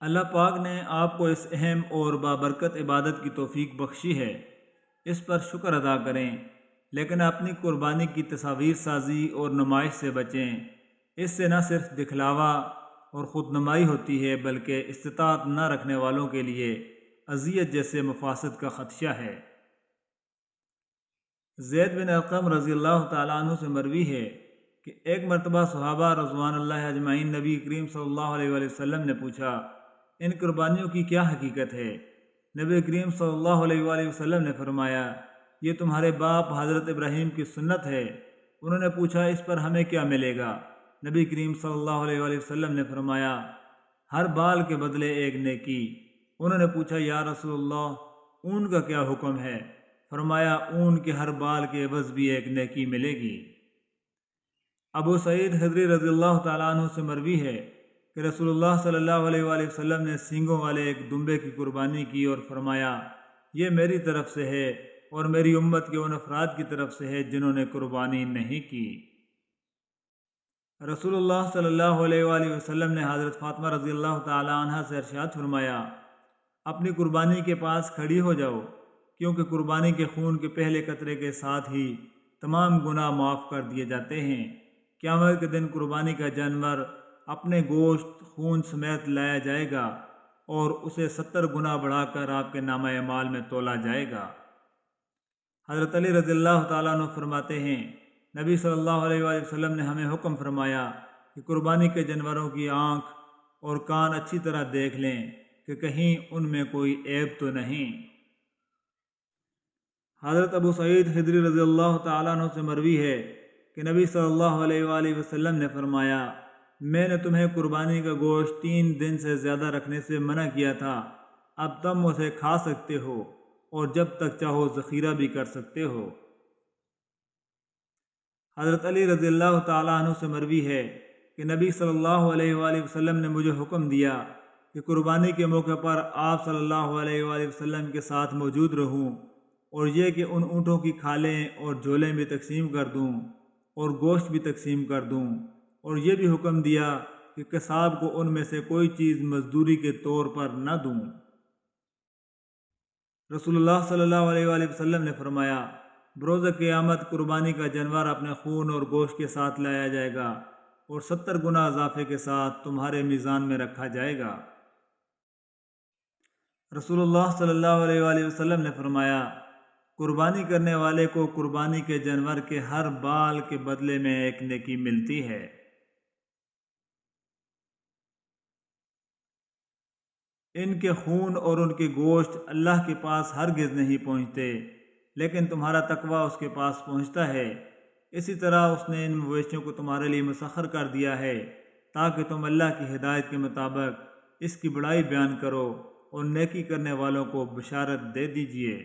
اللہ پاک نے آپ کو اس اہم اور بابرکت عبادت کی توفیق بخشی ہے، اس پر شکر ادا کریں، لیکن اپنی قربانی کی تصاویر سازی اور نمائش سے بچیں۔ اس سے نہ صرف دکھلاوا اور خود نمائی ہوتی ہے بلکہ استطاعت نہ رکھنے والوں کے لیے اذیت جیسے مفاسد کا خدشہ ہے۔ زید بن ارقم رضی اللہ تعالیٰ عنہ سے مروی ہے کہ ایک مرتبہ صحابہ رضوان اللہ اجمعین نبی کریم صلی اللہ علیہ وآلہ وسلم نے پوچھا، ان قربانیوں کی کیا حقیقت ہے؟ نبی کریم صلی اللہ علیہ وآلہ وسلم نے فرمایا، یہ تمہارے باپ حضرت ابراہیم کی سنت ہے۔ انہوں نے پوچھا، اس پر ہمیں کیا ملے گا؟ نبی کریم صلی اللہ علیہ وآلہ وسلم نے فرمایا، ہر بال کے بدلے ایک نیکی۔ انہوں نے پوچھا، یا رسول اللہ، اون کا کیا حکم ہے؟ فرمایا، اون کے ہر بال کے عوض بھی ایک نیکی ملے گی۔ ابو سعید خدری رضی اللہ تعالیٰ عنہ سے مروی ہے کہ رسول اللہ صلی اللہ علیہ وآلہ وسلم نے سینگوں والے ایک دمبے کی قربانی کی اور فرمایا، یہ میری طرف سے ہے اور میری امت کے ان افراد کی طرف سے ہے جنہوں نے قربانی نہیں کی۔ رسول اللہ صلی اللہ علیہ وآلہ وسلم نے حضرت فاطمہ رضی اللہ تعالیٰ عنہ سے ارشاد فرمایا، اپنی قربانی کے پاس کھڑی ہو جاؤ، کیونکہ قربانی کے خون کے پہلے قطرے کے ساتھ ہی تمام گناہ معاف کر دیے جاتے ہیں۔ قیامت کے دن قربانی کا جانور اپنے گوشت خون سمیت لایا جائے گا اور اسے 70 گنا بڑھا کر آپ کے نامہ اعمال میں تولا جائے گا۔ حضرت علی رضی اللہ تعالیٰ عنہ فرماتے ہیں، نبی صلی اللہ علیہ وآلہ وسلم نے ہمیں حکم فرمایا کہ قربانی کے جانوروں کی آنکھ اور کان اچھی طرح دیکھ لیں کہ کہیں ان میں کوئی عیب تو نہیں۔ حضرت ابو سعید خدری رضی اللہ تعالیٰ عنہ سے مروی ہے کہ نبی صلی اللہ علیہ وآلہ وسلم نے فرمایا، میں نے تمہیں قربانی کا گوشت 3 دن سے زیادہ رکھنے سے منع کیا تھا، اب تم اسے کھا سکتے ہو اور جب تک چاہو ذخیرہ بھی کر سکتے ہو۔ حضرت علی رضی اللہ تعالیٰ عنہ سے مروی ہے کہ نبی صلی اللہ علیہ وآلہ وسلم نے مجھے حکم دیا کہ قربانی کے موقع پر آپ صلی اللہ علیہ وآلہ وسلم کے ساتھ موجود رہوں، اور یہ کہ ان اونٹوں کی کھالیں اور جھولیں بھی تقسیم کر دوں اور گوشت بھی تقسیم کر دوں، اور یہ بھی حکم دیا کہ قصاب کو ان میں سے کوئی چیز مزدوری کے طور پر نہ دوں۔ رسول اللہ صلی اللہ علیہ وآلہ وسلم نے فرمایا، بروز قیامت قربانی کا جانور اپنے خون اور گوشت کے ساتھ لایا جائے گا اور 70 گنا اضافے کے ساتھ تمہارے میزان میں رکھا جائے گا۔ رسول اللہ صلی اللہ علیہ وآلہ وسلم نے فرمایا، قربانی کرنے والے کو قربانی کے جانور کے ہر بال کے بدلے میں ایک نیکی ملتی ہے۔ ان کے خون اور ان کے گوشت اللہ کے پاس ہرگز نہیں پہنچتے، لیکن تمہارا تقوی اس کے پاس پہنچتا ہے۔ اسی طرح اس نے ان مویشیوں کو تمہارے لیے مسخر کر دیا ہے تاکہ تم اللہ کی ہدایت کے مطابق اس کی بڑائی بیان کرو اور نیکی کرنے والوں کو بشارت دے دیجیے۔